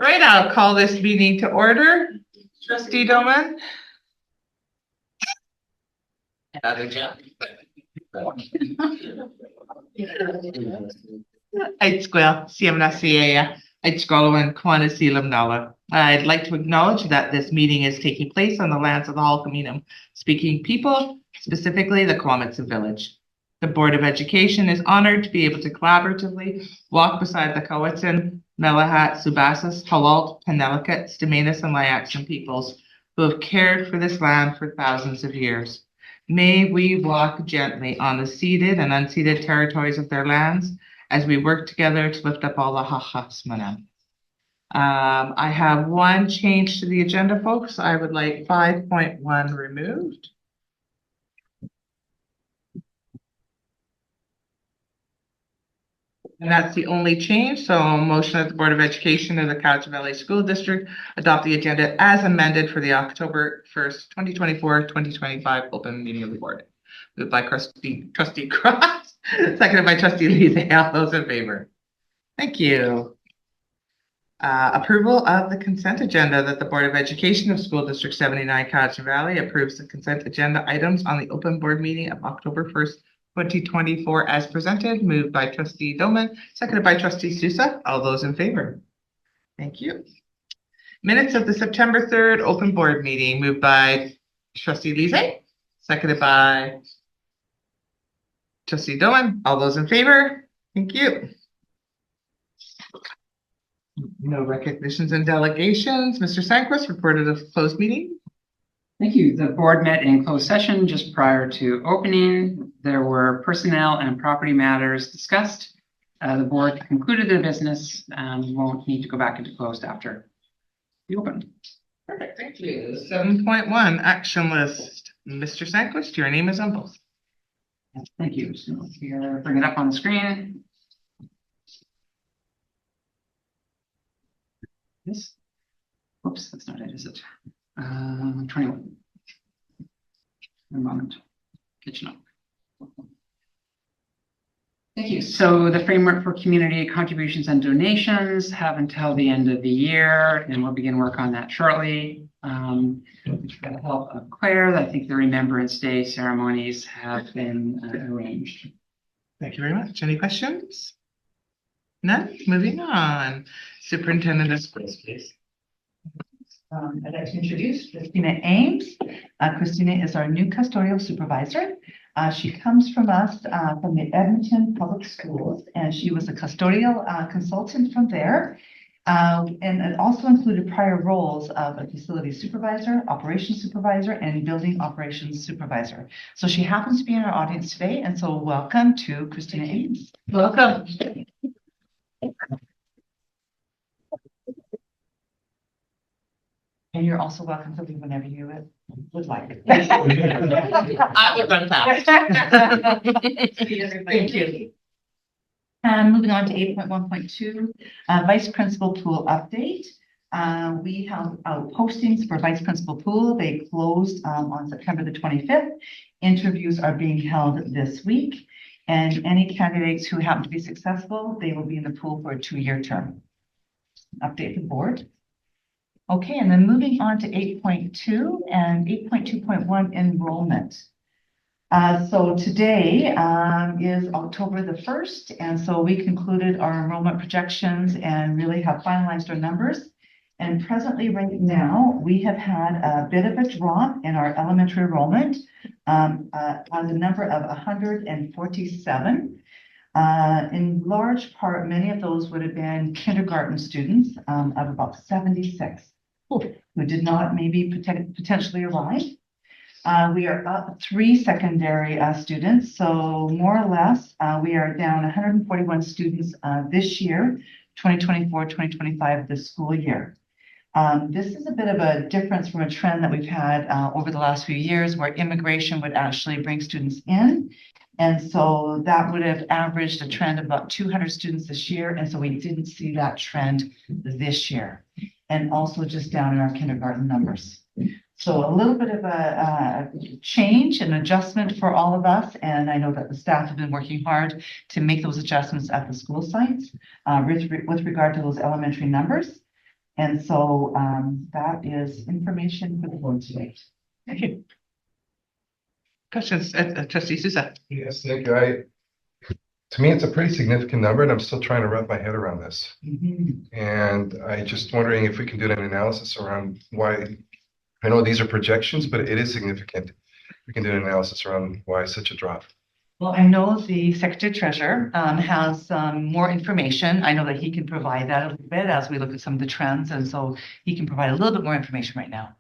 Right, I'll call this meeting to order. Trustee Doman. I'd squeal, CMNCA, I'd scroll and Kwana Selam Nala. I'd like to acknowledge that this meeting is taking place on the lands of the Halkominum speaking people, specifically the Kwamutsa village. The Board of Education is honored to be able to collaboratively walk beside the Cowichan, Melahat, Subasas, Halalt, Penelakut, Stamanis, and Layaxan peoples who have cared for this land for thousands of years. May we walk gently on the ceded and unceded territories of their lands as we work together to lift up all the Hachasmanam. I have one change to the agenda, folks. I would like 5.1 removed. And that's the only change. So motion that the Board of Education of the Cowichan Valley School District adopt the agenda as amended for the October 1st, 2024-2025 open meeting of the board. Moved by Trustee Cross, seconded by Trustee Lise. All those in favor? Thank you. Approval of the consent agenda that the Board of Education of School District 79 Cowichan Valley approves the consent agenda items on the open board meeting of October 1st, 2024 as presented, moved by Trustee Doman, seconded by Trustee Sousa. All those in favor? Thank you. Minutes of the September 3rd open board meeting, moved by Trustee Lise, seconded by Trustee Doman. All those in favor? Thank you. No recognitions and delegations. Mr. Sanquist, reported a closed meeting. Thank you. The board met in closed session just prior to opening. There were personnel and property matters discussed. The board concluded their business and won't need to go back into closed after the open. Perfect, thank you. 7.1 action list. Mr. Sanquist, your name is on both. Thank you. So here, bring it up on the screen. This. Oops, that's not it, is it? 21. One moment. Kitchen up. Thank you. So the framework for community contributions and donations have until the end of the year, and we'll begin work on that shortly. With the help of Claire, I think the Remembrance Day ceremonies have been arranged. Thank you very much. Any questions? None? Moving on. Superintendent of Schools, please. I'd like to introduce Christina Ames. Christina is our new custodial supervisor. She comes from us from the Edmonton Public Schools, and she was a custodial consultant from there. And it also included prior roles of a facility supervisor, operations supervisor, and building operations supervisor. So she happens to be in our audience today, and so welcome to Christina Ames. Welcome. And you're also welcome to leave whenever you would like. I would run fast. Thank you. Moving on to 8.1.2, Vice Principal Pool update. We have postings for Vice Principal Pool. They closed on September the 25th. Interviews are being held this week. And any candidates who happen to be successful, they will be in the pool for a 2-year term. Update the board. Okay, and then moving on to 8.2 and 8.2.1 enrollment. So today is October the 1st, and so we concluded our enrollment projections and really have finalized our numbers. And presently, right now, we have had a bit of a drop in our elementary enrollment on the number of 147. In large part, many of those would have been kindergarten students of about 76 who did not maybe potentially arrive. We are up 3 secondary students, so more or less we are down 141 students this year, 2024-2025, this school year. This is a bit of a difference from a trend that we've had over the last few years where immigration would actually bring students in. And so that would have averaged a trend of about 200 students this year. And so we didn't see that trend this year. And also just down in our kindergarten numbers. So a little bit of a change and adjustment for all of us. And I know that the staff have been working hard to make those adjustments at the school sites with regard to those elementary numbers. And so that is information for the board today. Thank you. Questions, trustee Souza? Yes, thank you. To me, it's a pretty significant number, and I'm still trying to wrap my head around this. And I just wondering if we can do an analysis around why. I know these are projections, but it is significant. We can do an analysis around why such a drop. Well, I know the Secretary Treasurer has more information. I know that he can provide that a little bit as we look at some of the trends, and so he can provide a little bit more information right now.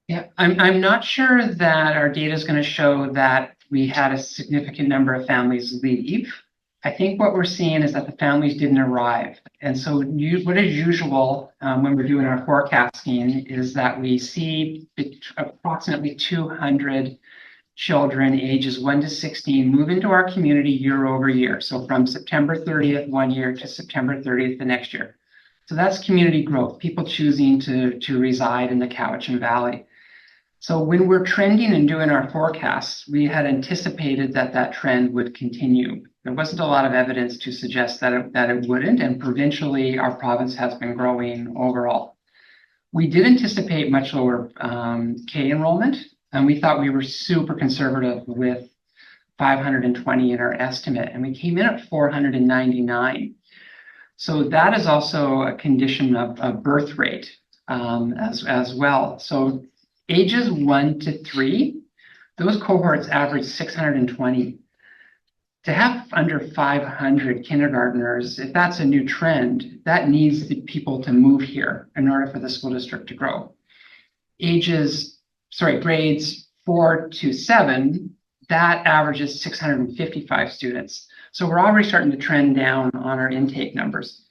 Yeah, I'm not sure that our data is going to show that we had a significant number of families leave. I think what we're seeing is that the families didn't arrive. And so what is usual when we're doing our forecasting is that we see approximately 200 children ages 1 to 16 move into our community year over year. So from September 30th one year to September 30th the next year. So that's community growth, people choosing to reside in the Cowichan Valley. So when we're trending and doing our forecasts, we had anticipated that that trend would continue. There wasn't a lot of evidence to suggest that it wouldn't, and provincially, our province has been growing overall. We did anticipate much lower K enrollment, and we thought we were super conservative with 520 in our estimate, and we came in at 499. So that is also a condition of birth rate as well. So ages 1 to 3, those cohorts average 620. To have under 500 kindergartners, if that's a new trend, that needs the people to move here in order for the school district to grow. Grades 4 to 7, that averages 655 students. So we're already starting to trend down on our intake numbers.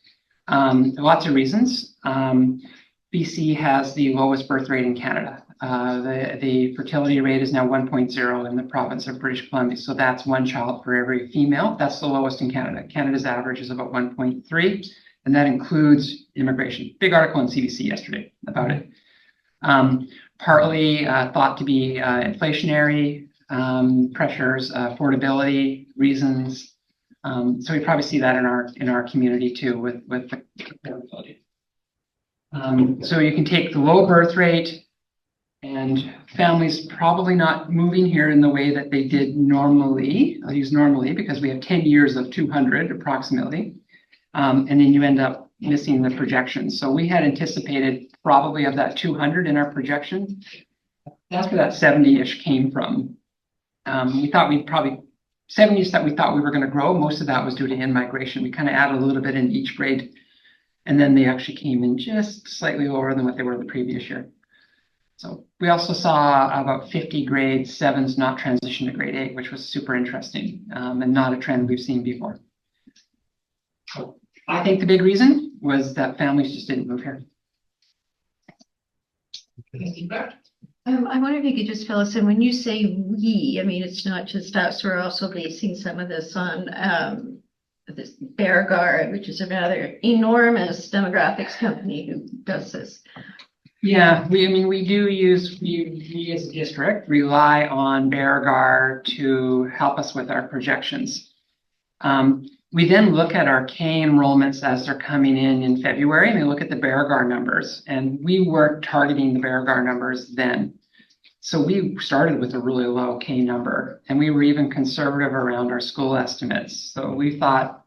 Lots of reasons. BC has the lowest birth rate in Canada. The fertility rate is now 1.0 in the province of British Columbia. So that's 1 child for every female. That's the lowest in Canada. Canada's average is about 1.3, and that includes immigration. Big article in CBC yesterday about it. Partly thought to be inflationary pressures, affordability reasons. So we probably see that in our community too with the affordability. So you can take the low birth rate and families probably not moving here in the way that they did normally. I'll use normally because we have 10 years of 200 approximately. And then you end up missing the projections. So we had anticipated probably of that 200 in our projection. That's where that 70-ish came from. We thought we'd probably 70s that we thought we were going to grow. Most of that was due to in-migration. We kind of added a little bit in each grade. And then they actually came in just slightly lower than what they were the previous year. So we also saw about 50 grade 7s not transition to grade 8, which was super interesting and not a trend we've seen before. So I think the big reason was that families just didn't move here. I wonder if you could just fill us in when you say we, I mean, it's not just us, we're also basing some of this on this Beauregard, which is another enormous demographics company who does this. Yeah, we do use, we as a district rely on Beauregard to help us with our projections. We then look at our K enrollments as they're coming in February, and we look at the Beauregard numbers, and we were targeting the Beauregard numbers then. So we started with a really low K number, and we were even conservative around our school estimates. So we thought,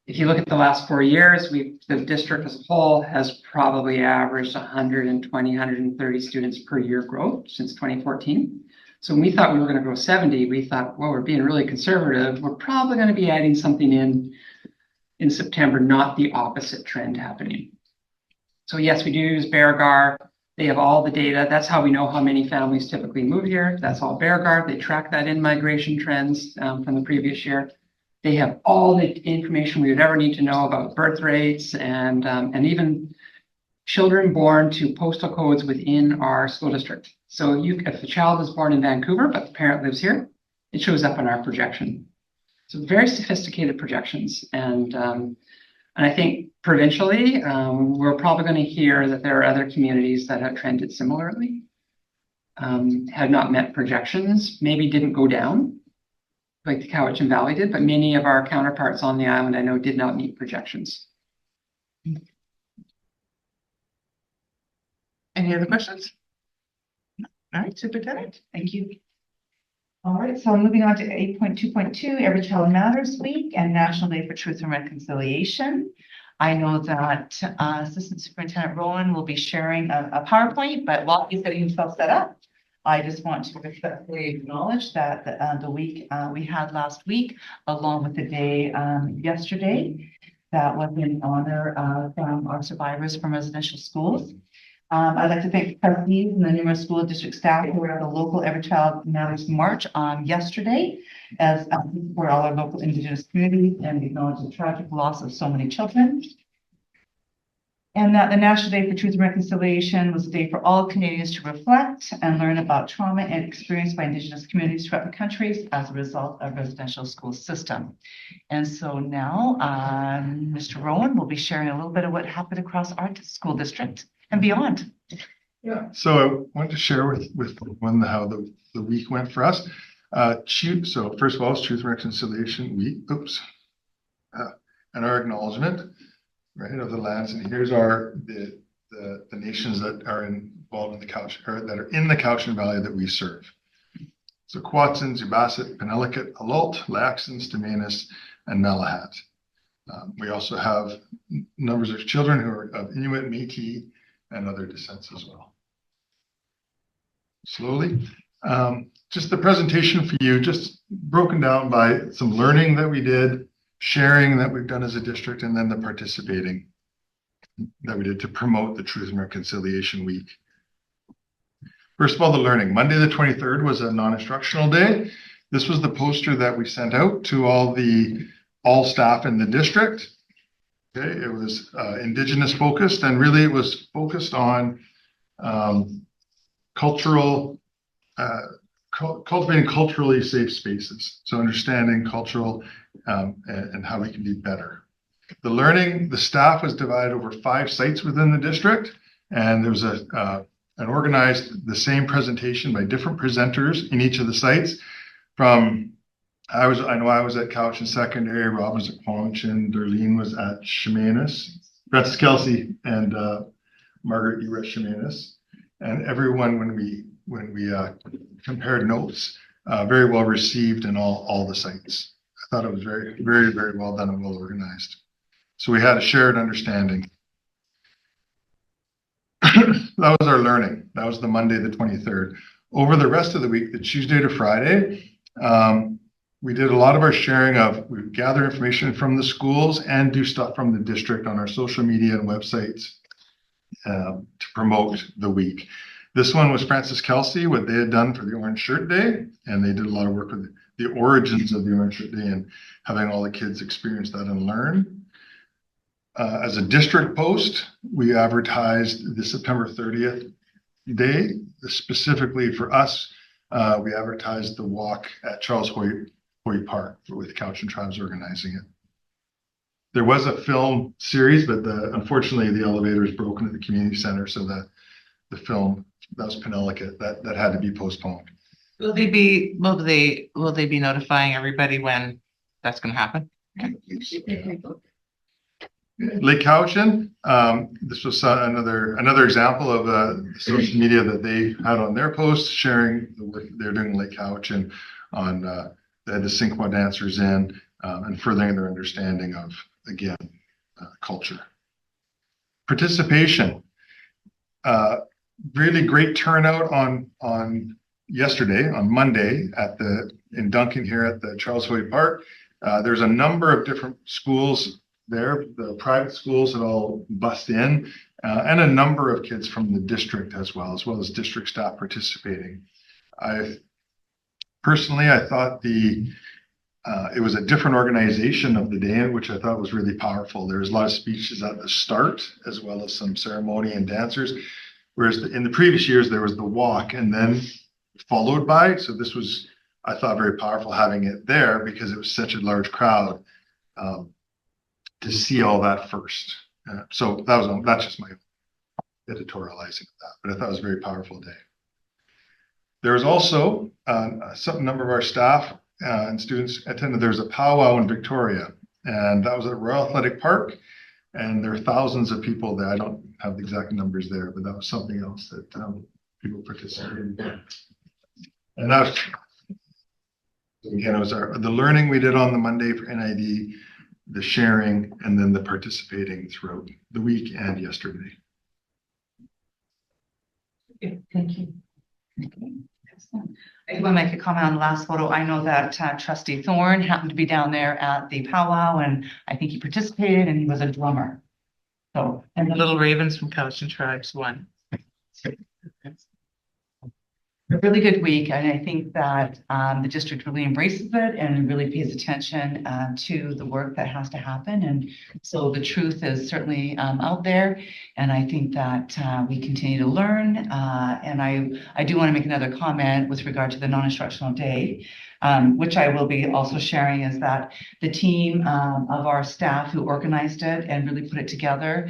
if you look at the last 4 years, the district as a whole has probably averaged 120, 130 students per year growth since 2014. So when we thought we were going to grow 70, we thought, well, we're being really conservative. We're probably going to be adding something in September, not the opposite trend happening. So yes, we do use Beauregard. They have all the data. That's how we know how many families typically move here. That's all Beauregard. They track that in migration trends from the previous year. They have all the information we would ever need to know about birth rates and even children born to postal codes within our school district. So if a child is born in Vancouver, but the parent lives here, it shows up in our projection. So very sophisticated projections. And I think provincially, we're probably going to hear that there are other communities that have trended similarly, have not met projections, maybe didn't go down like the Cowichan Valley did, but many of our counterparts on the island I know did not meet projections. Any other questions? All right, Superintendent. Thank you. All right, so moving on to 8.2.2, Every Child Matters Week and National Day for Truth and Reconciliation. I know that Assistant Superintendent Rowan will be sharing a PowerPoint, but while he's getting himself set up, I just want to respectfully acknowledge that the week we had last week, along with the day yesterday, that was in honor from our survivors from residential schools. I'd like to thank the trustees and the numerous school district staff who were at the local Every Child Matters March yesterday, as for all our local Indigenous communities, and acknowledge the tragic loss of so many children. And that the National Day for Truth and Reconciliation was a day for all Canadians to reflect and learn about trauma and experienced by Indigenous communities throughout the country as a result of residential school system. And so now Mr. Rowan will be sharing a little bit of what happened across our school district and beyond. Yeah, so I wanted to share with one how the week went for us. So first of all, it's Truth and Reconciliation Week. And our acknowledgement, right, of the lands. And here's the nations that are involved in the Cowichan, or that are in the Cowichan Valley that we serve. So Quatsins, Ubasit, Penelakut, Alalt, Laxins, Timanis, and Malahat. We also have numbers of children who are of Inuit, Métis, and other descents as well. Slowly, just the presentation for you, just broken down by some learning that we did, sharing that we've done as a district, and then the participating that we did to promote the Truth and Reconciliation Week. First of all, the learning. Monday the 23rd was a non-instructional day. This was the poster that we sent out to all staff in the district. Okay, it was Indigenous focused, and really it was focused on cultivating culturally safe spaces. So understanding cultural and how we can be better. The learning, the staff was divided over 5 sites within the district, and there was an organized the same presentation by different presenters in each of the sites. I know I was at Cowichan Secondary, Rob was at Quanchin, Darlene was at Chemainus, Francis Kelsey and Margaret, you were at Chemainus, and everyone when we compared notes, very well received in all the sites. I thought it was very, very, very well done and well organized. So we had a shared understanding. That was our learning. That was the Monday, the 23rd. Over the rest of the week, the Tuesday to Friday, we did a lot of our sharing of, we gather information from the schools and do stuff from the district on our social media and websites to promote the week. This one was Francis Kelsey, what they had done for the Orange Shirt Day, and they did a lot of work with the origins of the Orange Shirt Day and having all the kids experience that and learn. As a district post, we advertised the September 30th day, specifically for us. We advertised the walk at Charles Hoyt Park with Cowichan Tribes organizing it. There was a film series, but unfortunately the elevator is broken at the community center, so the film, that was Penelakut, that had to be postponed. Will they be notifying everybody when that's going to happen? Lake Cowichan, this was another example of the social media that they had on their posts, sharing the work they're doing in Lake Cowichan on they had the Sinqua dancers in and furthering their understanding of, again, culture. Participation, really great turnout on yesterday, on Monday in Duncan here at the Charles Hoyt Park. There's a number of different schools there. The private schools had all bussed in, and a number of kids from the district as well as district staff participating. Personally, I thought it was a different organization of the day, which I thought was really powerful. There was a lot of speeches at the start, as well as some ceremony and dancers, whereas in the previous years, there was the walk and then followed by. So this was, I thought, very powerful having it there because it was such a large crowd. To see all that first. So that's just my editorializing of that, but I thought it was a very powerful day. There was also some number of our staff and students attended. There was a powwow in Victoria, and that was at Royal Athletic Park. And there are thousands of people there. I don't have the exact numbers there, but that was something else that people participated in. And that's, again, it was the learning we did on the Monday for NID, the sharing, and then the participating throughout the week and yesterday. Thank you. Excellent. I do want to make a comment on the last photo. I know that Trustee Thorne happened to be down there at the powwow, and I think he participated and he was a drummer. So, And the Little Ravens from Cowichan Tribes won. a really good week, and I think that the district really embraces it and really pays attention to the work that has to happen. And so the truth is certainly out there, and I think that we continue to learn. And I do want to make another comment with regard to the non-instructional day, which I will be also sharing, is that the team of our staff who organized it and really put it together,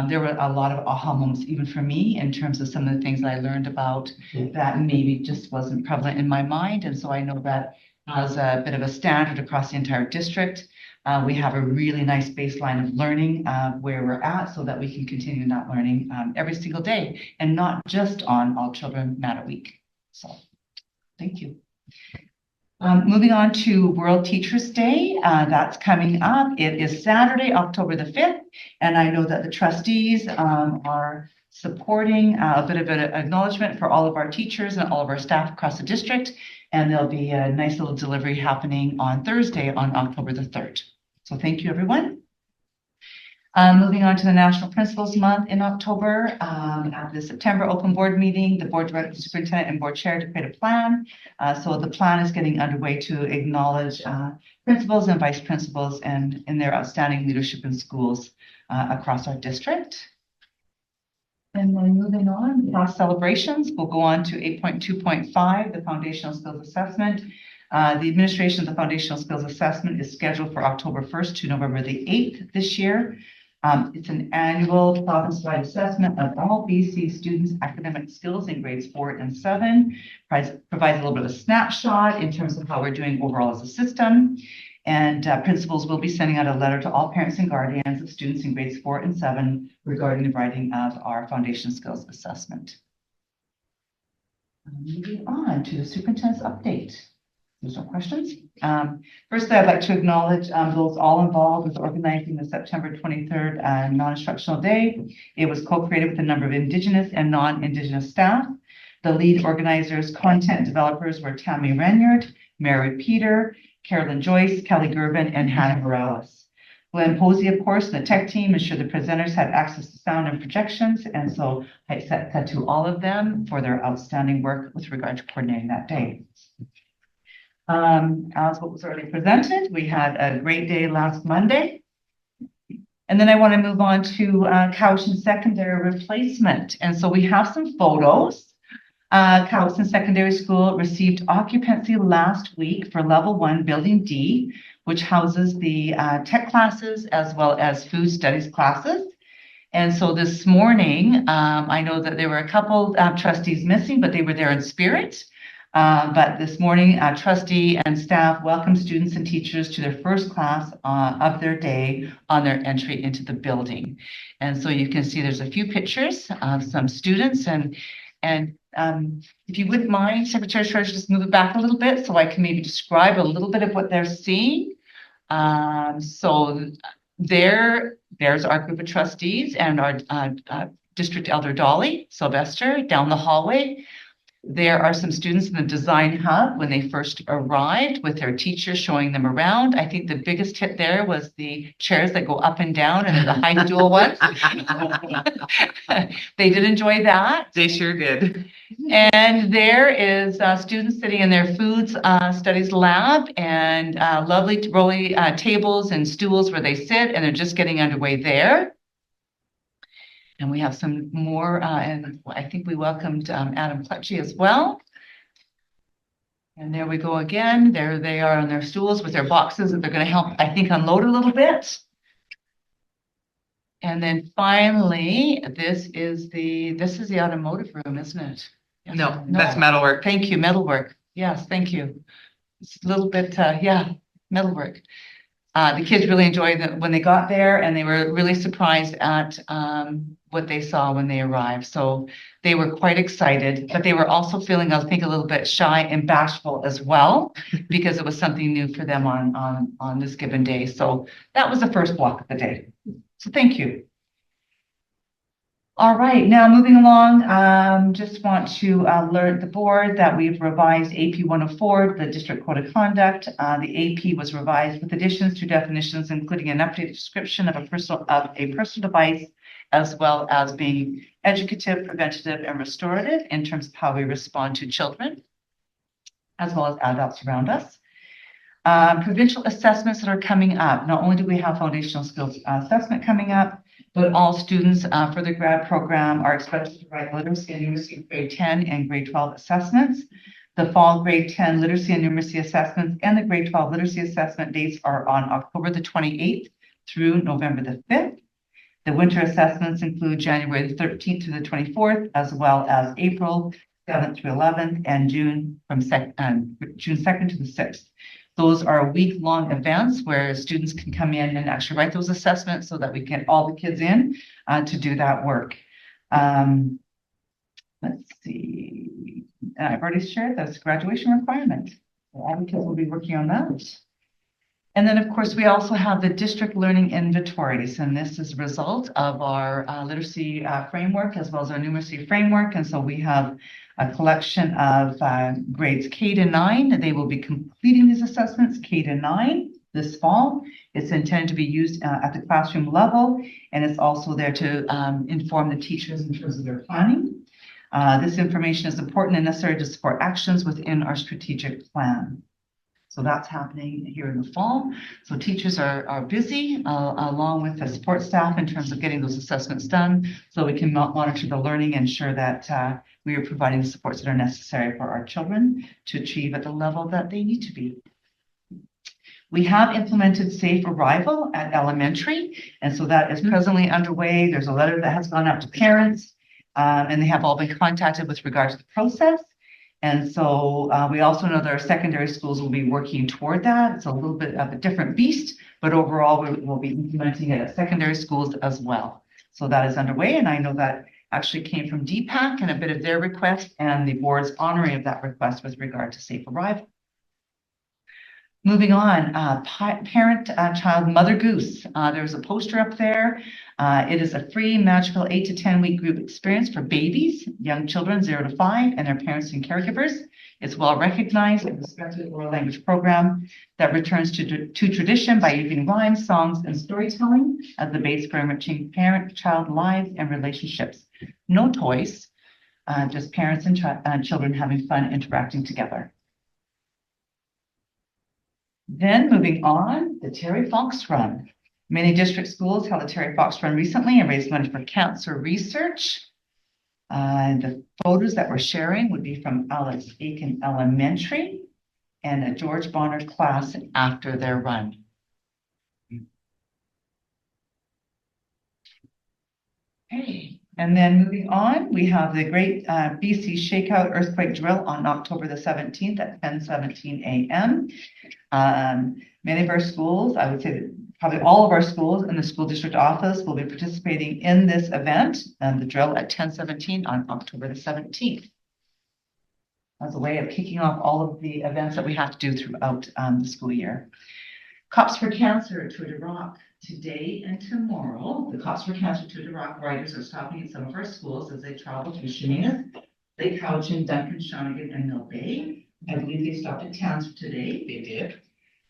there were a lot of aha moments, even for me, in terms of some of the things that I learned about that maybe just wasn't prevalent in my mind. And so I know that as a bit of a standard across the entire district, we have a really nice baseline of learning where we're at, so that we can continue that learning every single day, and not just on All Children Matter Week. So thank you. Moving on to World Teachers Day, that's coming up. It is Saturday, October the 5th, and I know that the trustees are supporting a bit of an acknowledgement for all of our teachers and all of our staff across the district, and there'll be a nice little delivery happening on Thursday on October the 3rd. So thank you, everyone. Moving on to the National Principals Month in October, at the September open board meeting, the board directed the superintendent and board chair to create a plan. So the plan is getting underway to acknowledge principals and vice principals and in their outstanding leadership in schools across our district. And then moving on, class celebrations, we'll go on to 8.2.5, the Foundational Skills Assessment. The administration of the Foundational Skills Assessment is scheduled for October 1st to November the 8th this year. It's an annual province-wide assessment of all BC students' academic skills in grades 4 and 7. Provides a little bit of a snapshot in terms of how we're doing overall as a system. And principals will be sending out a letter to all parents and guardians of students in grades 4 and 7 regarding the writing of our Foundational Skills Assessment. Moving on to the superintendent's update. There's no questions. Firstly, I'd like to acknowledge those all involved with organizing the September 23rd non-instructional day. It was co-created with a number of Indigenous and non-Indigenous staff. The lead organizers, content developers were Tammy Renyard, Mary Peter, Carolyn Joyce, Kelly Gervin, and Hannah Morales. Glenn Posey, of course, and the tech team ensured the presenters had access to sound and projections. And so I said that to all of them for their outstanding work with regard to coordinating that day. As what was already presented, we had a great day last Monday. And then I want to move on to Cowichan Secondary replacement. And so we have some photos. Cowichan Secondary School received occupancy last week for level 1 building D, which houses the tech classes as well as food studies classes. And so this morning, I know that there were a couple trustees missing, but they were there in spirit. But this morning, trustee and staff welcomed students and teachers to their first class of their day on their entry into the building. And so you can see there's a few pictures of some students, and if you wouldn't mind, Secretary Treasurer, just move it back a little bit so I can maybe describe a little bit of what they're seeing. So there's our group of trustees and our district elder Dolly Sylvester down the hallway. There are some students in the design hub when they first arrived with their teachers showing them around. I think the biggest hit there was the chairs that go up and down and the high stool ones. They did enjoy that. They sure did. And there is students sitting in their foods studies lab, and lovely rolly tables and stools where they sit, and they're just getting underway there. And we have some more, and I think we welcomed Adam Clutchy as well. And there we go again. There they are on their stools with their boxes that they're going to help, I think, unload a little bit. And then finally, this is the automotive room, isn't it? Yes. No, that's metalwork. Thank you, metalwork. Yes, thank you. It's a little bit, yeah, metalwork. The kids really enjoyed it when they got there, and they were really surprised at what they saw when they arrived. So they were quite excited, but they were also feeling, I think, a little bit shy and bashful as well, because it was something new for them on this given day. So that was the first block of the day. So thank you. All right, now moving along, just want to alert the board that we've revised AP 104, the District Code of Conduct. The AP was revised with additions to definitions, including an updated description of a personal device, as well as being educative, preventative, and restorative in terms of how we respond to children, as well as adults around us. Provincial assessments that are coming up. Not only do we have foundational skills assessment coming up, but all students for the grad program are expected to write literacy and numeracy grade 10 and grade 12 assessments. The fall grade 10 literacy and numeracy assessments and the grade 12 literacy assessment dates are on October the 28th through November the 5th. The winter assessments include January the 13th to the 24th, as well as April 7th through 11th and June June 2nd to the 6th. Those are week-long events where students can come in and actually write those assessments so that we get all the kids in to do that work. Let's see. I've already shared this graduation requirement. So all the kids will be working on that. And then, of course, we also have the district learning inventories, and this is a result of our literacy framework as well as our numeracy framework. And so we have a collection of grades K to 9. They will be completing these assessments K to 9 this fall. It's intended to be used at the classroom level, and it's also there to inform the teachers in terms of their planning. This information is important and necessary to support actions within our strategic plan. So that's happening here in the fall. So teachers are busy along with the support staff in terms of getting those assessments done so we can monitor the learning and ensure that we are providing the supports that are necessary for our children to achieve at the level that they need to be. We have implemented safe arrival at elementary, and so that is presently underway. There's a letter that has gone out to parents, and they have all been contacted with regard to the process. And so we also know that our secondary schools will be working toward that. It's a little bit of a different beast, but overall we'll be implementing it at secondary schools as well. So that is underway, and I know that actually came from DPAC and a bit of their request and the board's honoring of that request with regard to safe arrival. Moving on, parent-child Mother Goose. There's a poster up there. It is a free magical 8 to 10 week group experience for babies, young children 0 to 5, and their parents and caregivers. It's well recognized and respected oral language program that returns to tradition by using rhymes, songs, and storytelling as the base for enriching parent-child lives and relationships. No toys, just parents and children having fun interacting together. Then moving on, the Terry Fox Run. Many district schools held a Terry Fox Run recently and raised money for cancer research. The photos that we're sharing would be from Alex Aiken Elementary and a George Bonner class after their run. Okay, and then moving on, we have the great BC Shakeout Earthquake Drill on October the 17th at 10:17 a.m. Many of our schools, I would say that probably all of our schools in the school district office will be participating in this event and the drill at 10:17 on October the 17th. As a way of kicking off all of the events that we have to do throughout the school year. Cops for Cancer Tour de Rock. Today and tomorrow, the Cops for Cancer Tour de Rock riders are stopping at some of our schools as they travel to Chemainus, Lake Cowichan, Duncan, Shawnigan, and Mill Bay. I believe they stopped at Towns today. They did.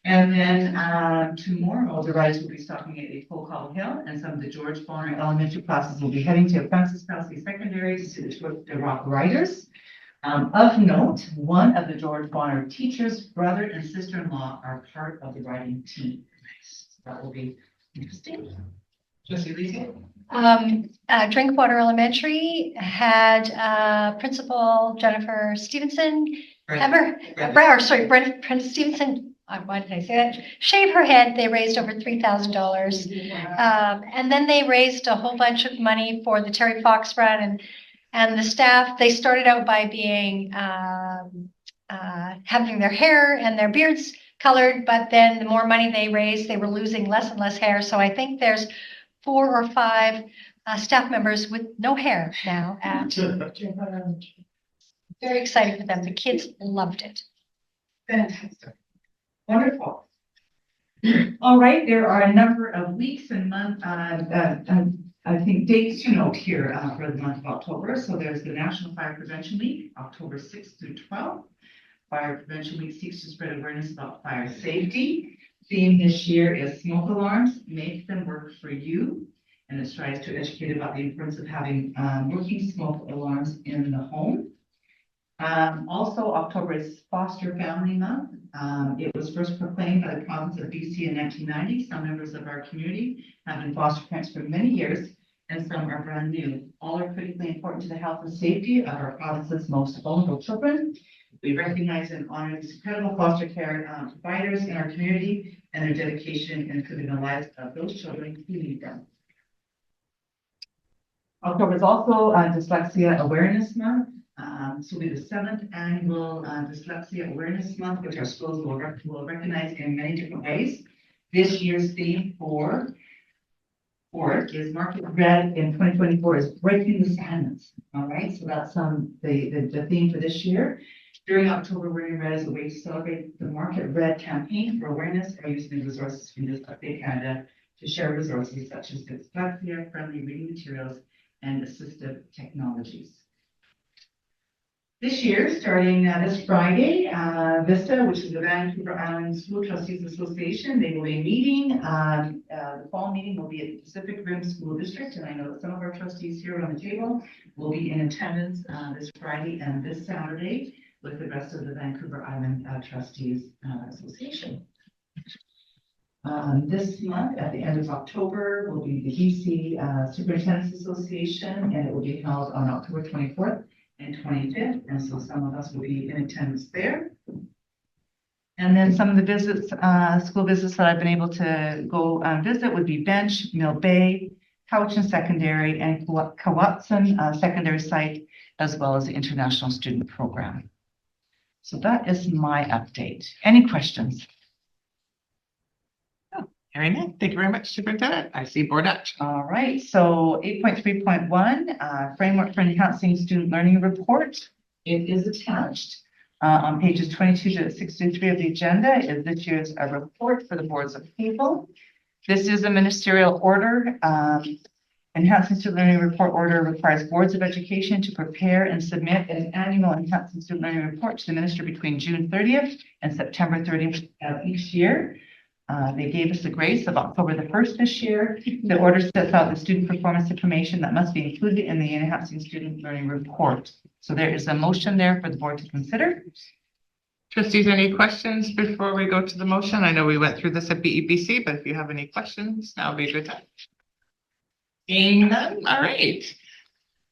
And then tomorrow, the riders will be stopping at Full Cobble Hill, and some of the George Bonner elementary classes will be heading to Francis Kelsey Secondary to see the Tour de Rock riders. Of note, one of the George Bonner teachers' brother and sister-in-law are part of the riding team. That will be interesting. Jessie Lisi? Drinkwater Elementary had Principal Jennifer Stevenson, Brent Stevenson, why did I say that? Shave her head. They raised over $3,000. And then they raised a whole bunch of money for the Terry Fox Run, and the staff, they started out by being having their hair and their beards colored, but then the more money they raised, they were losing less and less hair. So I think there's 4 or 5 staff members with no hair now at. Very exciting for them. The kids loved it. Fantastic. Wonderful. All right, there are a number of weeks and months, I think dates to note here for the month of October. So there's the National Fire Prevention Week, October 6th through 12th. Fire Prevention Week seeks to spread awareness about fire safety. Theme this year is smoke alarms, make them work for you. And it strives to educate about the importance of having working smoke alarms in the home. Also, October is Foster Family Month. It was first proclaimed by the province of BC in 1990. Some members of our community have been foster parents for many years, and some are brand new. All are critically important to the health and safety of our province's most vulnerable children. We recognize and honor these incredible foster care providers in our community and their dedication in improving the lives of those children who need them. October is also Dyslexia Awareness Month. This will be the 7th annual Dyslexia Awareness Month, which our schools will recognize in many different ways. This year's theme for it is Market Red in 2024 is Breaking the Silence. All right, so that's the theme for this year. During October, Wearing Red is a way to celebrate the Market Red campaign for awareness by using resources from Dyslexia Canada to share resources such as dyslexia-friendly reading materials and assistive technologies. This year, starting this Friday, VISTA, which is the Vancouver Island School Trustees Association, they will be meeting. The fall meeting will be at the Pacific Rim School District, and I know that some of our trustees here on the table will be in attendance this Friday and this Saturday with the rest of the Vancouver Island Trustees Association. This month, at the end of October, will be the BC Superintendents Association, and it will be held on October 24th. And 25th, and so some of us will be in attendance there. And then some of the visits, school visits that I've been able to go visit would be Bench, Mill Bay, Cowichan Secondary, and Kawatson Secondary Site, as well as the International Student Program. So that is my update. Any questions? Hearing none. Thank you very much, Superintendent. I see board action. All right, so 8.3.1, Framework for Enhancing Student Learning Report. It is attached on pages 22 to 63 of the agenda. Is this year's a report for the boards of people. This is a ministerial order. Enhancing Student Learning Report order requires boards of education to prepare and submit an annual Enhancing Student Learning Report to the minister between June 30th and September 30th of each year. They gave us the grace of October the 1st this year. The order sets out the student performance information that must be included in the Enhancing Student Learning Report. So there is a motion there for the board to consider. Trustees, any questions before we go to the motion? I know we went through this at BEPC, but if you have any questions, now would be a good time. Seeing none, all right.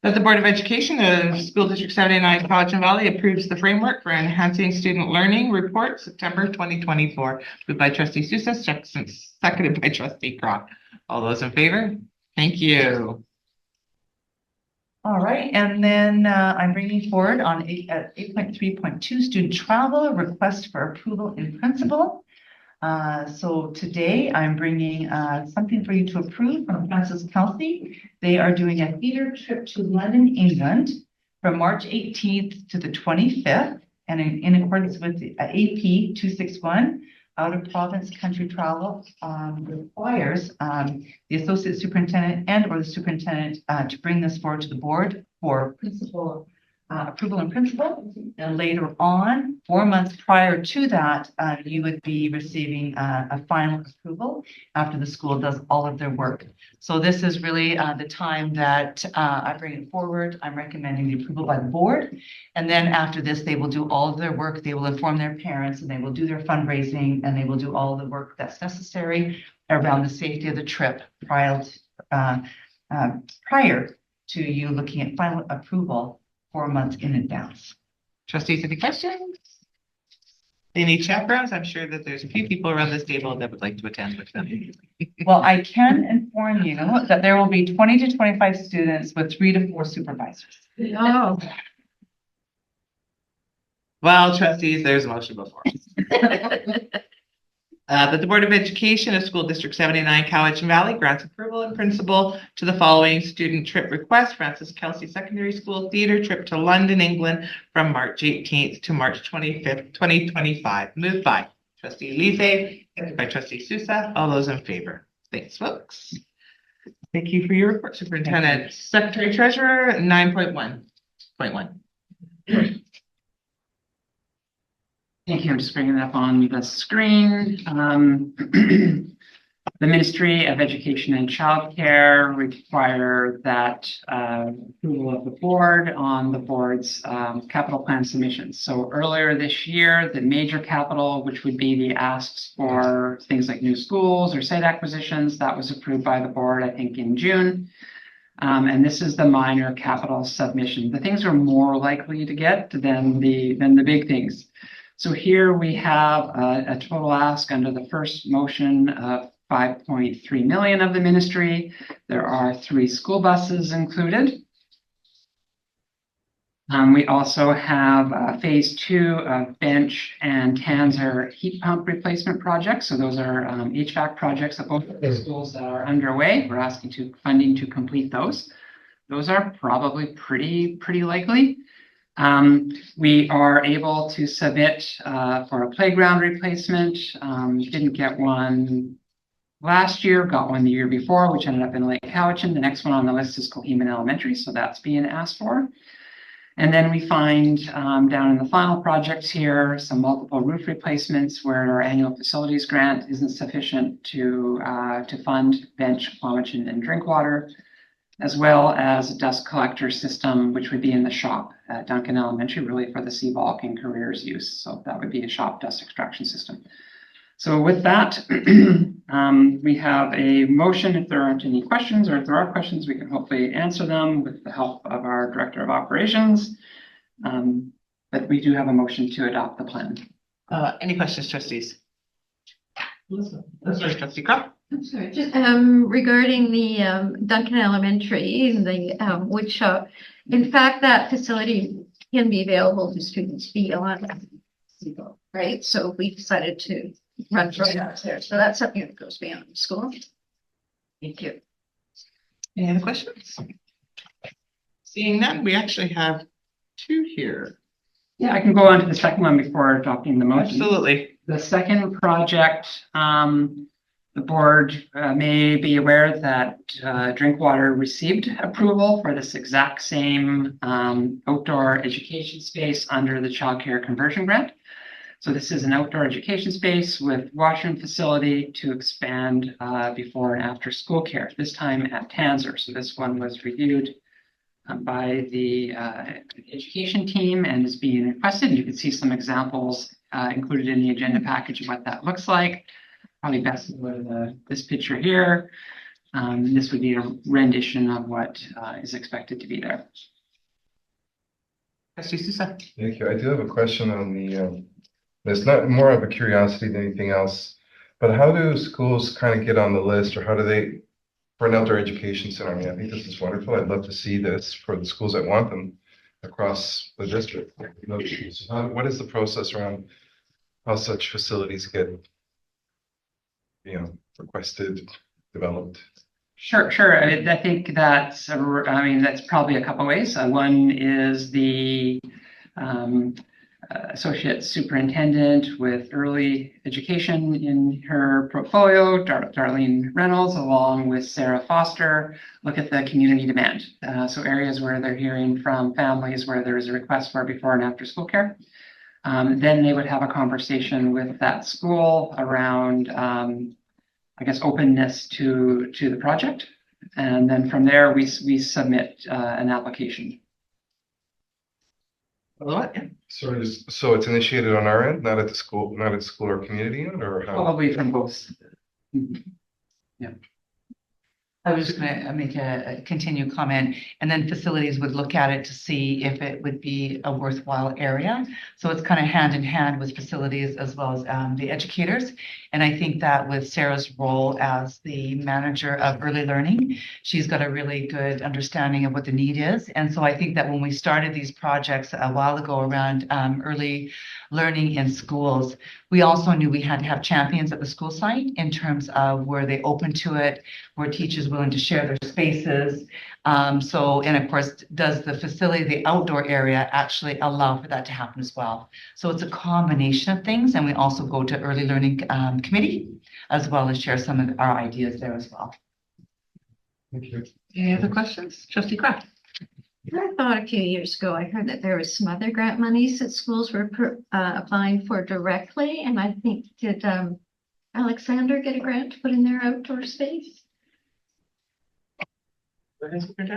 That the Board of Education of School District 79 Cowichan Valley approves the framework for enhancing student learning report September 2024. Moved by Trustee Sousa, seconded by Trustee Crock. All those in favor? Thank you. All right, and then I'm bringing forward on 8.3.2 student travel request for approval in principle. So today I'm bringing something for you to approve from Francis Kelsey. They are doing a theater trip to London, England from March 18th to the 25th. And in accordance with the AP 261, out of province country travel requires the associate superintendent and or the superintendent to bring this forward to the board for principal approval in principle. And later on, 4 months prior to that, you would be receiving a final approval after the school does all of their work. So this is really the time that I bring it forward. I'm recommending the approval by the board. And then after this, they will do all of their work. They will inform their parents and they will do their fundraising and they will do all the work that's necessary around the safety of the trip prior to you looking at final approval 4 months in advance. Trustees, any questions? Any chaperones? I'm sure that there's a few people around this table that would like to attend with them. Well, I can inform you that there will be 20 to 25 students with 3 to 4 supervisors. Oh, Well, trustees, there's a motion before us. That the Board of Education of School District 79 Cowichan Valley grants approval in principle to the following student trip request: Francis Kelsey Secondary School theater trip to London, England from March 18th to March 25th, 2025. Moved by Trustee Elise, seconded by Trustee Sousa. All those in favor? Thanks, folks. Thank you for your report, Superintendent. Secretary Treasurer, 9.1.1. Thank you. I'm just bringing it up on the screen. The Ministry of Education and Childcare require that approval of the board on the board's capital plan submissions. So earlier this year, the major capital, which would be the asks for things like new schools or site acquisitions, that was approved by the board, I think, in June. And this is the minor capital submission. The things we're more likely to get than the big things. So here we have a total ask under the first motion of 5.3 million of the ministry. There are 3 school buses included. We also have phase 2 of bench and Tanzer heat pump replacement projects. So those are HVAC projects at both of the schools that are underway. We're asking funding to complete those. Those are probably pretty likely. We are able to submit for a playground replacement. Didn't get one last year, got one the year before, which ended up in Lake Cowichan. The next one on the list is Coheman Elementary, so that's being asked for. And then we find down in the final projects here, some multiple roof replacements where our annual facilities grant isn't sufficient to fund bench, Cowichan, and drink water, as well as a dust collector system, which would be in the shop at Duncan Elementary, really for the CBOLC and careers use. So that would be a shop dust extraction system. So with that, we have a motion. If there aren't any questions, or if there are questions, we can hopefully answer them with the help of our Director of Operations. But we do have a motion to adopt the plan. Any questions, trustees? Sorry, Trustee Crop. I'm sorry, just regarding the Duncan Elementary, the wood shop. In fact, that facility can be available to students beyond school, right? So we decided to run programs there. So that's something that goes beyond school. Thank you. Any other questions? Seeing none, we actually have 2 here. Yeah, I can go on to the second one before adopting the motion. Absolutely. The second project, the board may be aware that Drinkwater received approval for this exact same outdoor education space under the Child Care Conversion Grant. So this is an outdoor education space with washroom facility to expand before and after school care, this time at Tanzer. So this one was reviewed by the education team and is being requested. You can see some examples included in the agenda package of what that looks like. Probably best to go to this picture here. This would be a rendition of what is expected to be there. Trustee Sousa. Thank you. I do have a question on the, it's not more of a curiosity than anything else, but how do schools kind of get on the list, or how do they, for an outdoor education center? I mean, I think this is wonderful. I'd love to see this for the schools that want them across the district. What is the process around how such facilities get, requested, developed? Sure. I think that's, that's probably a couple ways. One is the associate superintendent with early education in her portfolio, Darlene Reynolds, along with Sarah Foster, look at the community demand. So areas where they're hearing from families where there is a request for before and after school care. Then they would have a conversation with that school around, openness to the project. And then from there, we submit an application. So it's initiated on our end, not at the school or community end, or how? Probably from both. Yeah. I was just going to make a continued comment, and then facilities would look at it to see if it would be a worthwhile area. So it's kind of hand in hand with facilities as well as the educators. And I think that with Sarah's role as the manager of early learning, she's got a really good understanding of what the need is. And so I think that when we started these projects a while ago around early learning in schools, We also knew we had to have champions at the school site in terms of where they open to it, where teachers willing to share their spaces. And of course, does the facility, the outdoor area actually allow for that to happen as well? So it's a combination of things, and we also go to early learning committee as well as share some of our ideas there as well. Thank you. Any other questions? Trustee Kraft? I thought a few years ago, I heard that there was some other grant monies that schools were applying for directly, and I think, did Alexander get a grant to put in their outdoor space?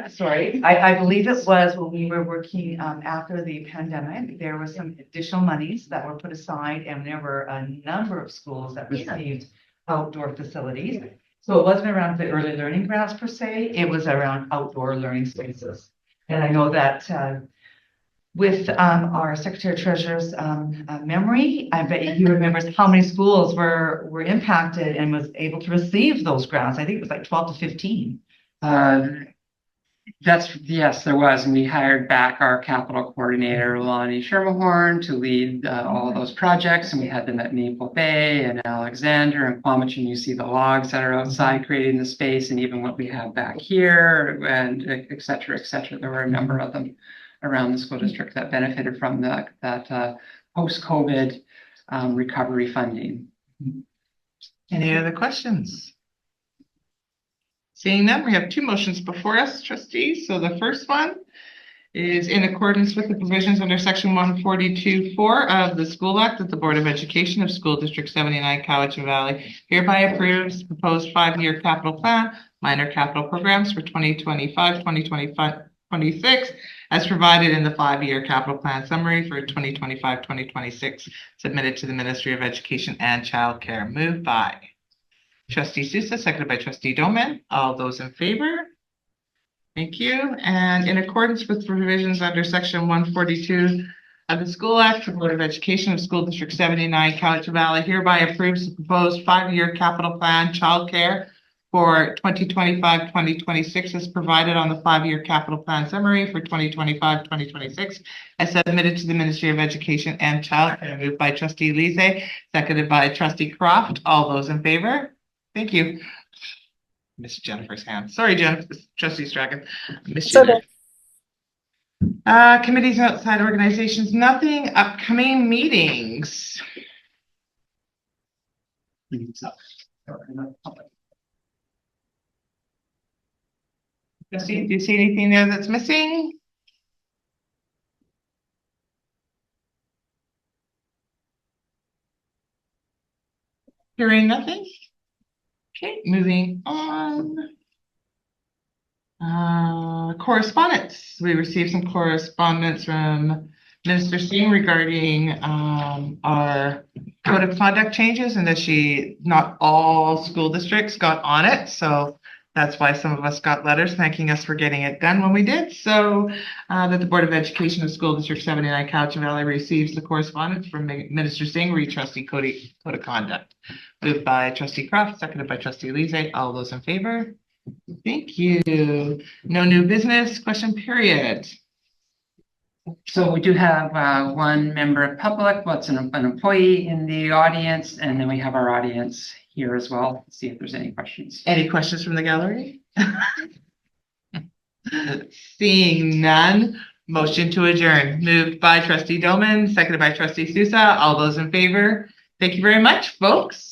Sorry, I believe it was when we were working after the pandemic, there were some additional monies that were put aside, and there were a number of schools that Yeah. received outdoor facilities. So it wasn't around the early learning grants per se, it was around outdoor learning spaces. And I know that with our Secretary Treasurer's memory, I bet he remembers how many schools were impacted and was able to receive those grants. I think it was like 12 to 15. Yes, there was, and we hired back our capital coordinator, Lonnie Schermerhorn, to lead all of those projects, and we had them at Maple Bay and Alexander and Quamachin. You see the logs that are outside creating the space, and even what we have back here, and et cetera, et cetera. There were a number of them around the school district that benefited from that post-COVID recovery funding. Any other questions? Seeing none, we have two motions before us, trustees. So the first one is in accordance with the provisions under section 142.4 of the School Act that the Board of Education of School District 79 Cowichan Valley hereby approves proposed 5-year capital plan, minor capital programs for 2025-2026 as provided in the 5-year capital plan summary for 2025-2026 submitted to the Ministry of Education and Child Care. Moved by Trustee Sousa, seconded by Trustee Doman. All those in favor? Thank you. And in accordance with provisions under section 142 of the School Act, the Board of Education of School District 79 Cowichan Valley hereby approves the proposed 5-year capital plan childcare for 2025-2026 as provided on the 5-year capital plan summary for 2025-2026 as submitted to the Ministry of Education and Child Care. Moved by Trustee Lise, seconded by Trustee Croft. All those in favor? Thank you. Miss Jennifer's hand. Sorry, Trustee Strachan. Miss you there. Committees outside organizations, nothing. Upcoming meetings. Trustee, do you see anything there that's missing? Hearing nothing. Okay, moving on. Correspondence. We received some correspondence from Minister Singh regarding our code of conduct changes and that not all school districts got on it. So that's why some of us got letters thanking us for getting it done when we did. So that the Board of Education of School District 79 Cowichan Valley receives the correspondence from Minister Singh re Trustee Code of Conduct. Moved by Trustee Croft, seconded by Trustee Lise. All those in favor? Thank you. No new business. Question period. So we do have one member of public, what's an employee in the audience, and then we have our audience here as well. See if there's any questions. Any questions from the gallery? Seeing none, motion to adjourn. Moved by Trustee Doman, seconded by Trustee Sousa. All those in favor? Thank you very much, folks.